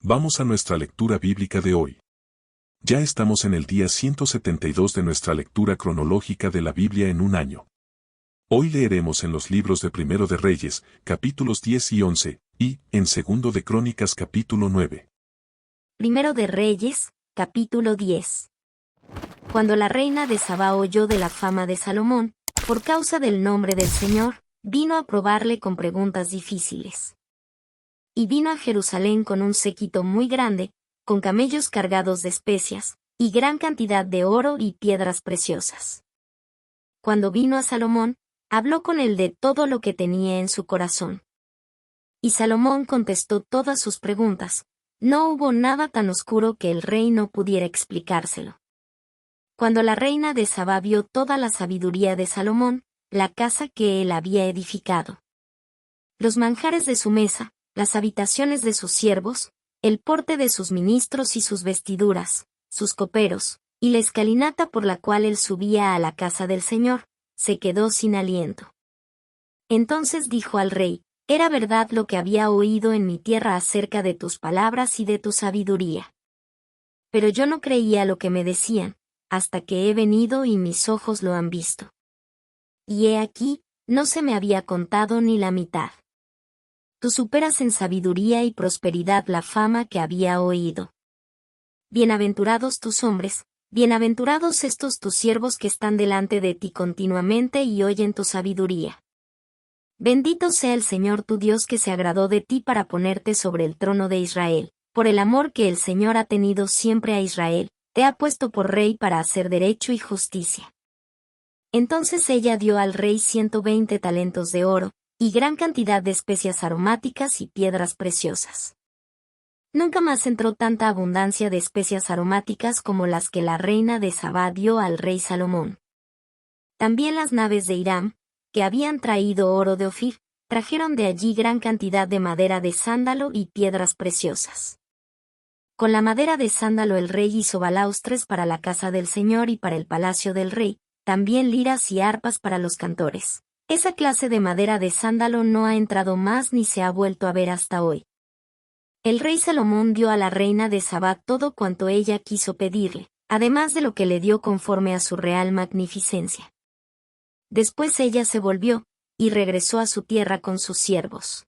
Vamos a nuestra lectura bíblica de hoy. Ya estamos en el día 172 de nuestra lectura cronológica de la Biblia en un año. Hoy leeremos en los libros de Primero de Reyes, capítulos 10 y 11, y, en Segundo de Crónicas capítulo 9. Primero de Reyes, capítulo 10. Cuando la reina de Sabá oyó de la fama de Salomón, por causa del nombre del Señor, vino a probarle con preguntas difíciles. Y vino a Jerusalén con un séquito muy grande, con camellos cargados de especias, y gran cantidad de oro y piedras preciosas. Cuando vino a Salomón, habló con él de todo lo que tenía en su corazón. Y Salomón contestó todas sus preguntas. No hubo nada tan oscuro que el rey no pudiera explicárselo. Cuando la reina de Sabá vio toda la sabiduría de Salomón, la casa que él había edificado, los manjares de su mesa, las habitaciones de sus siervos, el porte de sus ministros y sus vestiduras, sus coperos, y la escalinata por la cual él subía a la casa del Señor, se quedó sin aliento. Entonces dijo al rey: era verdad lo que había oído en mi tierra acerca de tus palabras y de tu sabiduría. Pero yo no creía lo que me decían, hasta que he venido y mis ojos lo han visto. Y he aquí, no se me había contado ni la mitad. Tú superas en sabiduría y prosperidad la fama que había oído. Bienaventurados tus hombres, bienaventurados estos tus siervos que están delante de ti continuamente y oyen tu sabiduría. Bendito sea el Señor tu Dios que se agradó de ti para ponerte sobre el trono de Israel. Por el amor que el Señor ha tenido siempre a Israel, te ha puesto por rey para hacer derecho y justicia. Entonces ella dio al rey 120 talentos de oro, y gran cantidad de especias aromáticas y piedras preciosas. Nunca más entró tanta abundancia de especias aromáticas como las que la reina de Sabá dio al rey Salomón. También las naves de Hiram, que habían traído oro de Ofir, trajeron de allí gran cantidad de madera de sándalo y piedras preciosas. Con la madera de sándalo el rey hizo balaustres para la casa del Señor y para el palacio del rey, también liras y arpas para los cantores. Esa clase de madera de sándalo no ha entrado más ni se ha vuelto a ver hasta hoy. El rey Salomón dio a la reina de Sabá todo cuanto ella quiso pedirle, además de lo que le dio conforme a su real magnificencia. Después ella se volvió, y regresó a su tierra con sus siervos.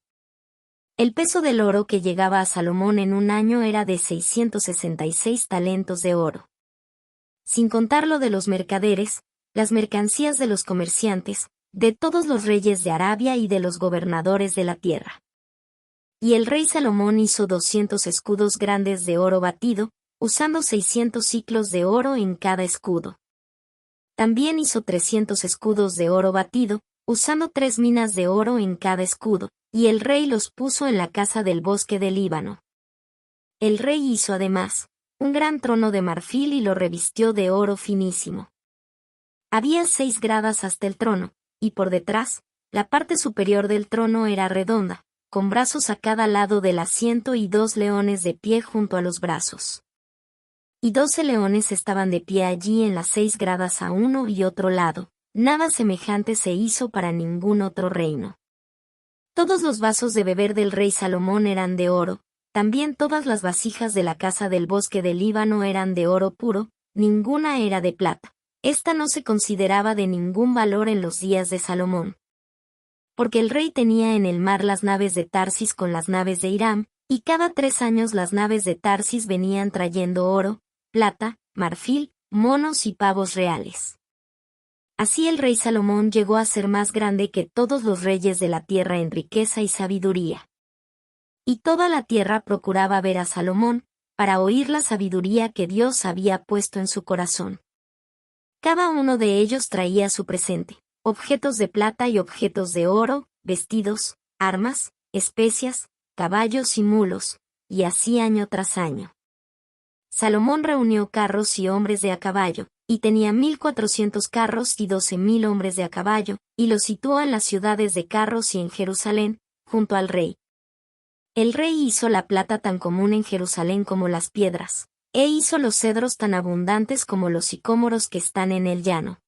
El peso del oro que llegaba a Salomón en un año era de 666 talentos de oro. Sin contar lo de los mercaderes, las mercancías de los comerciantes, de todos los reyes de Arabia y de los gobernadores de la tierra. Y el rey Salomón hizo 200 escudos grandes de oro batido, usando 600 siclos de oro en cada escudo. También hizo 300 escudos de oro batido, usando 3 minas de oro en cada escudo, y el rey los puso en la casa del bosque del Líbano. El rey hizo además un gran trono de marfil y lo revistió de oro finísimo. Había 6 gradas hasta el trono, y por detrás, la parte superior del trono era redonda, con brazos a cada lado del asiento y 2 leones de pie junto a los brazos. Y 12 leones estaban de pie allí en las 6 gradas a uno y otro lado. Nada semejante se hizo para ningún otro reino. Todos los vasos de beber del rey Salomón eran de oro, también todas las vasijas de la casa del bosque del Líbano eran de oro puro, ninguna era de plata. Esta no se consideraba de ningún valor en los días de Salomón. Porque el rey tenía en el mar las naves de Tarsis con las naves de Hiram, y cada 3 años las naves de Tarsis venían trayendo oro, plata, marfil, monos y pavos reales. Así el rey Salomón llegó a ser más grande que todos los reyes de la tierra en riqueza y sabiduría. Y toda la tierra procuraba ver a Salomón, para oír la sabiduría que Dios había puesto en su corazón. Cada uno de ellos traía su presente, objetos de plata y objetos de oro, vestidos, armas, especias, caballos y mulos, y así año tras año. Salomón reunió carros y hombres de a caballo, y tenía 1,400 carros y 12,000 hombres de a caballo, y los situó en las ciudades de carros y en Jerusalén, junto al rey. El rey hizo la plata tan común en Jerusalén como las piedras, e hizo los cedros tan abundantes como los sicómoros que están en el llano.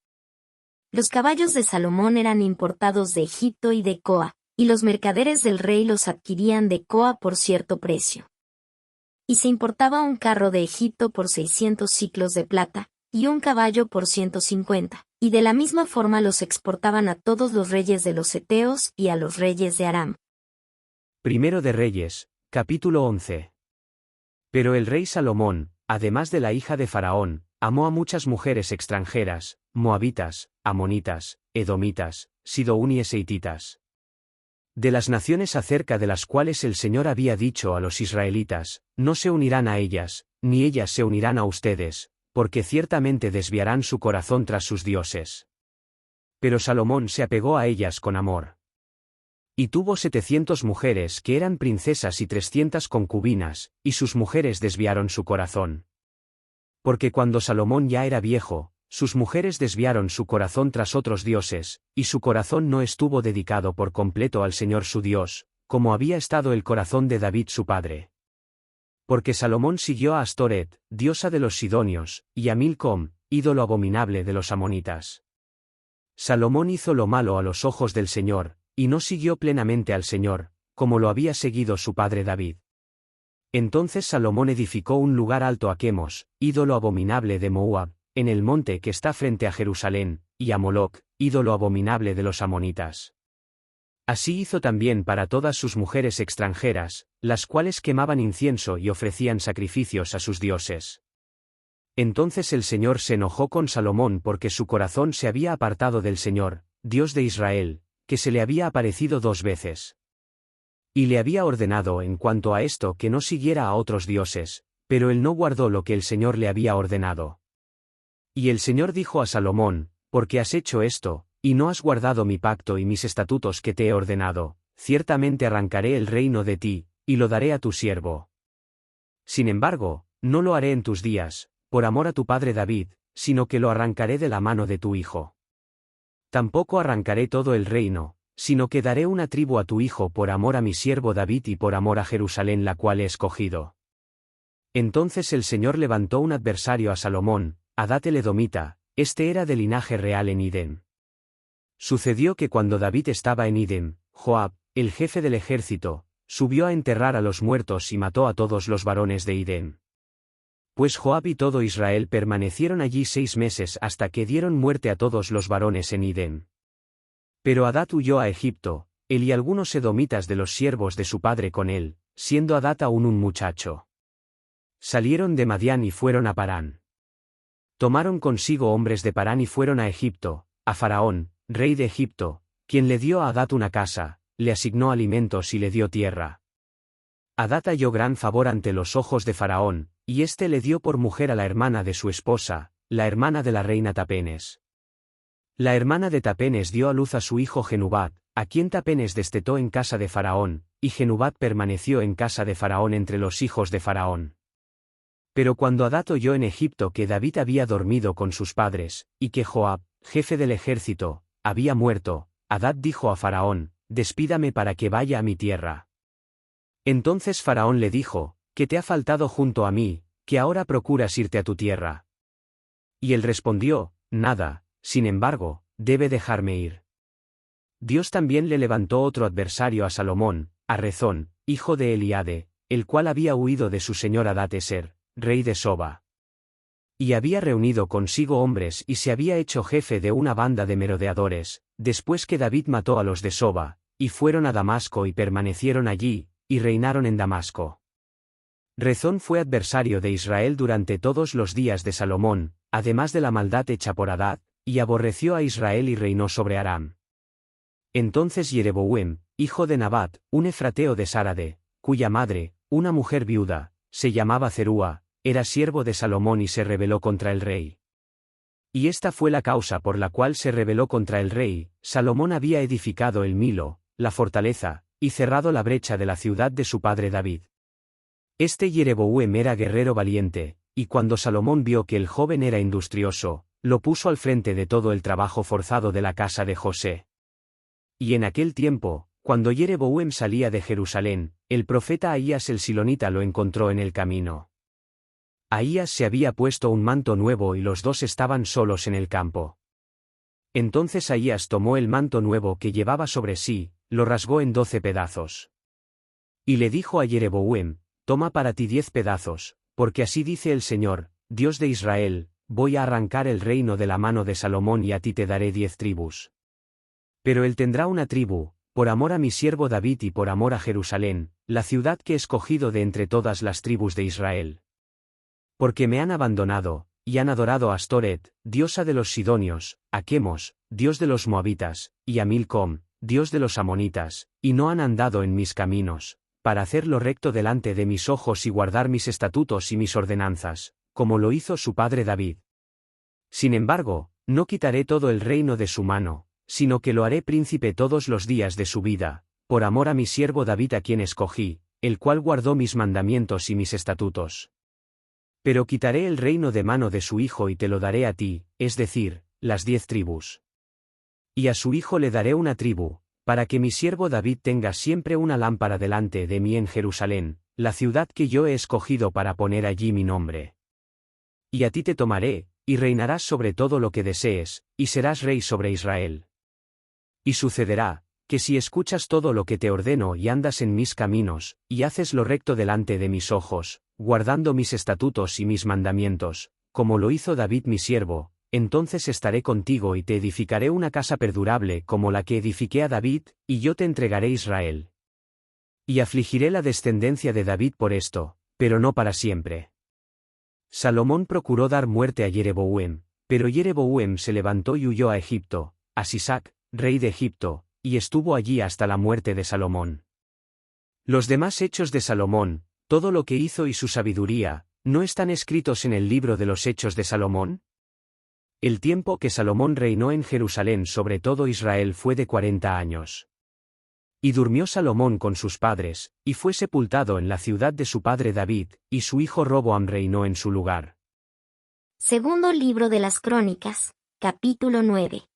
Los caballos de Salomón eran importados de Egipto y de Coa, y los mercaderes del rey los adquirían de Coa por cierto precio. Y se importaba un carro de Egipto por 600 siclos de plata, y un caballo por 150, y de la misma forma los exportaban a todos los reyes de los heteos y a los reyes de Aram. Primero de Reyes, capítulo 11. Pero el rey Salomón, además de la hija de Faraón, amó a muchas mujeres extranjeras, moabitas, amonitas, edomitas, sidonias e hititas. De las naciones acerca de las cuales el Señor había dicho a los israelitas, no se unirán a ellas, ni ellas se unirán a ustedes, porque ciertamente desviarán su corazón tras sus dioses. Pero Salomón se apegó a ellas con amor. Y tuvo 700 mujeres que eran princesas y 300 concubinas, y sus mujeres desviaron su corazón. Porque cuando Salomón ya era viejo, sus mujeres desviaron su corazón tras otros dioses, y su corazón no estuvo dedicado por completo al Señor su Dios, como había estado el corazón de David su padre. Porque Salomón siguió a Astoret, diosa de los sidonios, y a Milcom, ídolo abominable de los amonitas. Salomón hizo lo malo a los ojos del Señor, y no siguió plenamente al Señor, como lo había seguido su padre David. Entonces Salomón edificó un lugar alto a Quemos, ídolo abominable de Moab, en el monte que está frente a Jerusalén, y a Moloc, ídolo abominable de los amonitas. Así hizo también para todas sus mujeres extranjeras, las cuales quemaban incienso y ofrecían sacrificios a sus dioses. Entonces el Señor se enojó con Salomón porque su corazón se había apartado del Señor, Dios de Israel, que se le había aparecido 2 veces. Y le había ordenado en cuanto a esto que no siguiera a otros dioses, pero él no guardó lo que el Señor le había ordenado. Y el Señor dijo a Salomón, porque has hecho esto, y no has guardado mi pacto y mis estatutos que te he ordenado, ciertamente arrancaré el reino de ti, y lo daré a tu siervo. Sin embargo, no lo haré en tus días, por amor a tu padre David, sino que lo arrancaré de la mano de tu hijo. Tampoco arrancaré todo el reino, sino que daré una tribu a tu hijo por amor a mi siervo David y por amor a Jerusalén la cual he escogido. Entonces el Señor levantó un adversario a Salomón, Hadad el edomita, este era de linaje real en Idem. Sucedió que cuando David estaba en Idem, Joab, el jefe del ejército, subió a enterrar a los muertos y mató a todos los varones de Idem. Pues Joab y todo Israel permanecieron allí 6 meses hasta que dieron muerte a todos los varones en Idem. Pero Hadad huyó a Egipto, él y algunos edomitas de los siervos de su padre con él, siendo Hadad aún un muchacho. Salieron de Madián y fueron a Parán. Tomaron consigo hombres de Parán y fueron a Egipto, a Faraón, rey de Egipto, quien le dio a Hadad una casa, le asignó alimentos y le dio tierra. Hadad halló gran favor ante los ojos de Faraón, y éste le dio por mujer a la hermana de su esposa, la hermana de la reina Tapenes. La hermana de Tapenes dio a luz a su hijo Genubat, a quien Tapenes destetó en casa de Faraón, y Genubat permaneció en casa de Faraón entre los hijos de Faraón. Pero cuando Hadad oyó en Egipto que David había dormido con sus padres, y que Joab, jefe del ejército, había muerto, Hadad dijo a Faraón, despídame para que vaya a mi tierra. Entonces Faraón le dijo, ¿qué te ha faltado junto a mí, que ahora procuras irte a tu tierra? Y él respondió, nada, sin embargo, debe dejarme ir. Dios también le levantó otro adversario a Salomón, a Rezón, hijo de Eliade, el cual había huido de su señor Hadad-eser, rey de Soba. Y había reunido consigo hombres y se había hecho jefe de una banda de merodeadores, después que David mató a los de Soba, y fueron a Damasco y permanecieron allí, y reinaron en Damasco. Rezón fue adversario de Israel durante todos los días de Salomón, además de la maldad hecha por Hadad, y aborreció a Israel y reinó sobre Aram. Entonces Jeroboam, hijo de Nabat, un efrateo de Sarade, cuya madre, una mujer viuda, se llamaba Zerúa, era siervo de Salomón y se rebeló contra el rey. Y esta fue la causa por la cual se rebeló contra el rey. Salomón había edificado el Milo, la fortaleza, y cerrado la brecha de la ciudad de su padre David. Este Jeroboam era guerrero valiente, y cuando Salomón vio que el joven era industrioso, lo puso al frente de todo el trabajo forzado de la casa de José. Y en aquel tiempo, cuando Jeroboam salía de Jerusalén, el profeta Ahías el silonita lo encontró en el camino. Ahías se había puesto un manto nuevo y los dos estaban solos en el campo. Entonces Ahías tomó el manto nuevo que llevaba sobre sí, lo rasgó en 12 pedazos. Y le dijo a Jeroboam, toma para ti 10 pedazos, porque así dice el Señor, Dios de Israel, voy a arrancar el reino de la mano de Salomón y a ti te daré 10 tribus. Pero él tendrá una tribu, por amor a mi siervo David y por amor a Jerusalén, la ciudad que he escogido de entre todas las tribus de Israel. Porque me han abandonado, y han adorado a Astoret, diosa de los sidonios, a Quemos, dios de los moabitas, y a Milcom, dios de los amonitas, y no han andado en mis caminos, para hacer lo recto delante de mis ojos y guardar mis estatutos y mis ordenanzas, como lo hizo su padre David. Sin embargo, no quitaré todo el reino de su mano, sino que lo haré príncipe todos los días de su vida, por amor a mi siervo David a quien escogí, el cual guardó mis mandamientos y mis estatutos. Pero quitaré el reino de mano de su hijo y te lo daré a ti, es decir, las 10 tribus. Y a su hijo le daré una tribu, para que mi siervo David tenga siempre una lámpara delante de mí en Jerusalén, la ciudad que yo he escogido para poner allí mi nombre. Y a ti te tomaré, y reinarás sobre todo lo que desees, y serás rey sobre Israel. Y sucederá, que si escuchas todo lo que te ordeno y andas en mis caminos, y haces lo recto delante de mis ojos, guardando mis estatutos y mis mandamientos, como lo hizo David mi siervo, entonces estaré contigo y te edificaré una casa perdurable como la que edifiqué a David, y yo te entregaré Israel. Y afligiré la descendencia de David por esto, pero no para siempre. Salomón procuró dar muerte a Jeroboam, pero Jeroboam se levantó y huyó a Egipto, a Sisac, rey de Egipto, y estuvo allí hasta la muerte de Salomón. Los demás hechos de Salomón, todo lo que hizo y su sabiduría, ¿no están escritos en el libro de los hechos de Salomón? El tiempo que Salomón reinó en Jerusalén sobre todo Israel fue de 40 años. Y durmió Salomón con sus padres, y fue sepultado en la ciudad de su padre David, y su hijo Roboam reinó en su lugar. Segundo libro de las Crónicas, capítulo 9.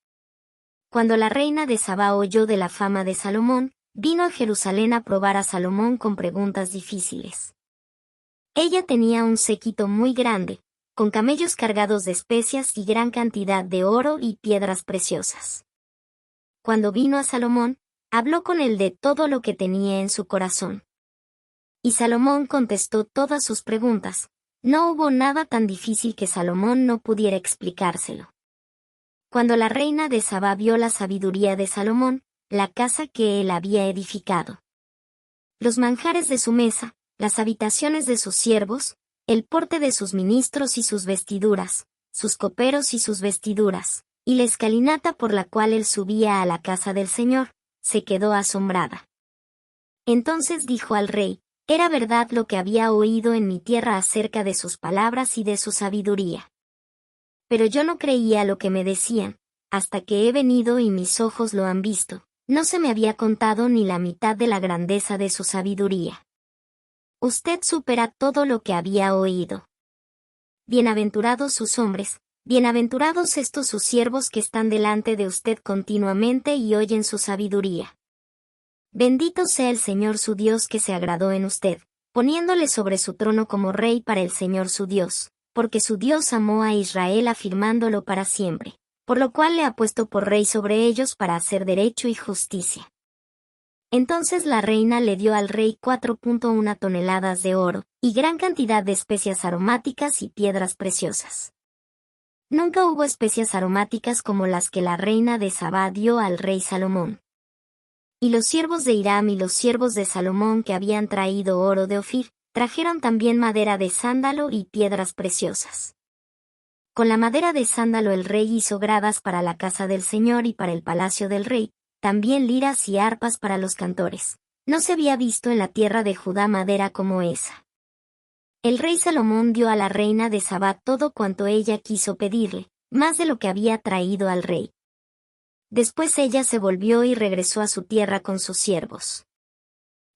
Cuando la reina de Sabá oyó de la fama de Salomón, vino a Jerusalén a probar a Salomón con preguntas difíciles. Ella tenía un séquito muy grande, con camellos cargados de especias y gran cantidad de oro y piedras preciosas. Cuando vino a Salomón, habló con él de todo lo que tenía en su corazón. Y Salomón contestó todas sus preguntas. No hubo nada tan difícil que Salomón no pudiera explicárselo. Cuando la reina de Sabá vio la sabiduría de Salomón, la casa que él había edificado, los manjares de su mesa, las habitaciones de sus siervos, el porte de sus ministros y sus vestiduras, sus coperos y sus vestiduras, y la escalinata por la cual él subía a la casa del Señor, se quedó asombrada. Entonces dijo al rey, era verdad lo que había oído en mi tierra acerca de sus palabras y de su sabiduría. Pero yo no creía lo que me decían, hasta que he venido y mis ojos lo han visto, no se me había contado ni la mitad de la grandeza de su sabiduría. Usted supera todo lo que había oído. Bienaventurados sus hombres, bienaventurados estos sus siervos que están delante de usted continuamente y oyen su sabiduría. Bendito sea el Señor su Dios que se agradó en usted, poniéndole sobre su trono como rey para el Señor su Dios, porque su Dios amó a Israel afirmándolo para siempre, por lo cual le ha puesto por rey sobre ellos para hacer derecho y justicia. Entonces la reina le dio al rey 4.1 toneladas de oro, y gran cantidad de especias aromáticas y piedras preciosas. Nunca hubo especias aromáticas como las que la reina de Sabá dio al rey Salomón. Y los siervos de Hiram y los siervos de Salomón que habían traído oro de Ofir, trajeron también madera de sándalo y piedras preciosas. Con la madera de sándalo el rey hizo gradas para la casa del Señor y para el palacio del rey, también liras y arpas para los cantores. No se había visto en la tierra de Judá madera como esa. El rey Salomón dio a la reina de Sabá todo cuanto ella quiso pedirle, más de lo que había traído al rey. Después ella se volvió y regresó a su tierra con sus siervos.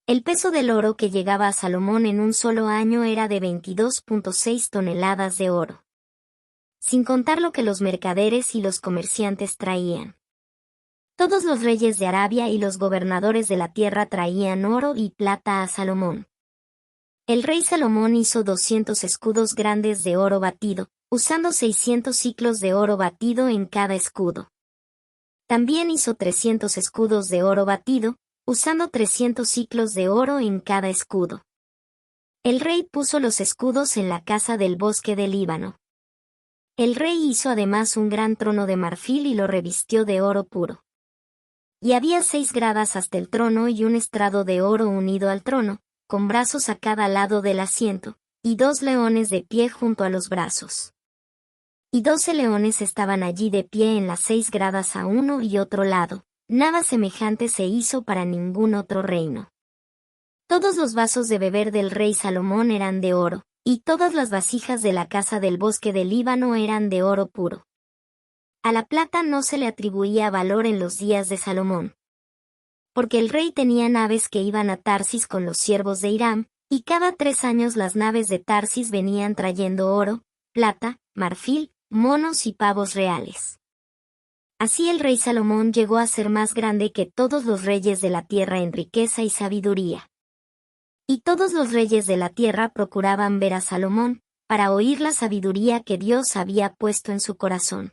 El peso del oro que llegaba a Salomón en un solo año era de 22.6 toneladas de oro. Sin contar lo que los mercaderes y los comerciantes traían. Todos los reyes de Arabia y los gobernadores de la tierra traían oro y plata a Salomón. El rey Salomón hizo 200 escudos grandes de oro batido, usando 600 siclos de oro batido en cada escudo. También hizo 300 escudos de oro batido, usando 300 siclos de oro en cada escudo. El rey puso los escudos en la casa del bosque del Líbano. El rey hizo además un gran trono de marfil y lo revistió de oro puro. Y había 6 gradas hasta el trono y un estrado de oro unido al trono, con brazos a cada lado del asiento, y 2 leones de pie junto a los brazos. Y 12 leones estaban allí de pie en las 6 gradas a uno y otro lado. Nada semejante se hizo para ningún otro reino. Todos los vasos de beber del rey Salomón eran de oro, y todas las vasijas de la casa del bosque del Líbano eran de oro puro. A la plata no se le atribuía valor en los días de Salomón. Porque el rey tenía naves que iban a Tarsis con los siervos de Hiram, y cada 3 años las naves de Tarsis venían trayendo oro, plata, marfil, monos y pavos reales. Así el rey Salomón llegó a ser más grande que todos los reyes de la tierra en riqueza y sabiduría. Y todos los reyes de la tierra procuraban ver a Salomón, para oír la sabiduría que Dios había puesto en su corazón.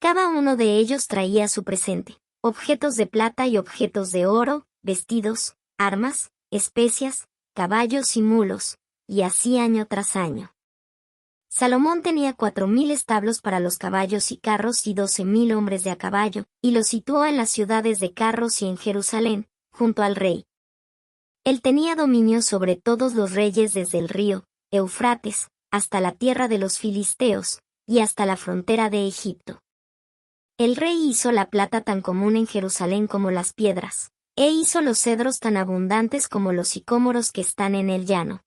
Cada uno de ellos traía su presente, objetos de plata y objetos de oro, vestidos, armas, especias, caballos y mulos, y así año tras año. Salomón tenía 4.000 establos para los caballos y carros y 12.000 hombres de a caballo, y los situó en las ciudades de carros y en Jerusalén, junto al rey. Él tenía dominio sobre todos los reyes desde el río Eufrates, hasta la tierra de los filisteos, y hasta la frontera de Egipto. El rey hizo la plata tan común en Jerusalén como las piedras, e hizo los cedros tan abundantes como los sicómoros que están en el llano.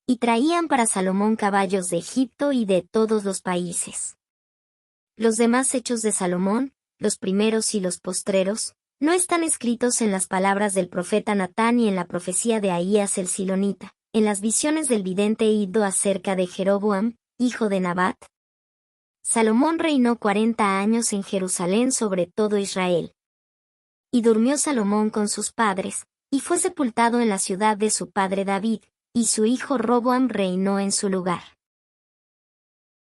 Y traían para Salomón caballos de Egipto y de todos los países. Los demás hechos de Salomón, los primeros y los postreros, no están escritos en las palabras del profeta Natán y en la profecía de Ahías el Silonita, en las visiones del vidente Iddo acerca de Jeroboam, hijo de Nabat. Salomón reinó 40 años en Jerusalén sobre todo Israel. Y durmió Salomón con sus padres, y fue sepultado en la ciudad de su padre David, y su hijo Roboam reinó en su lugar.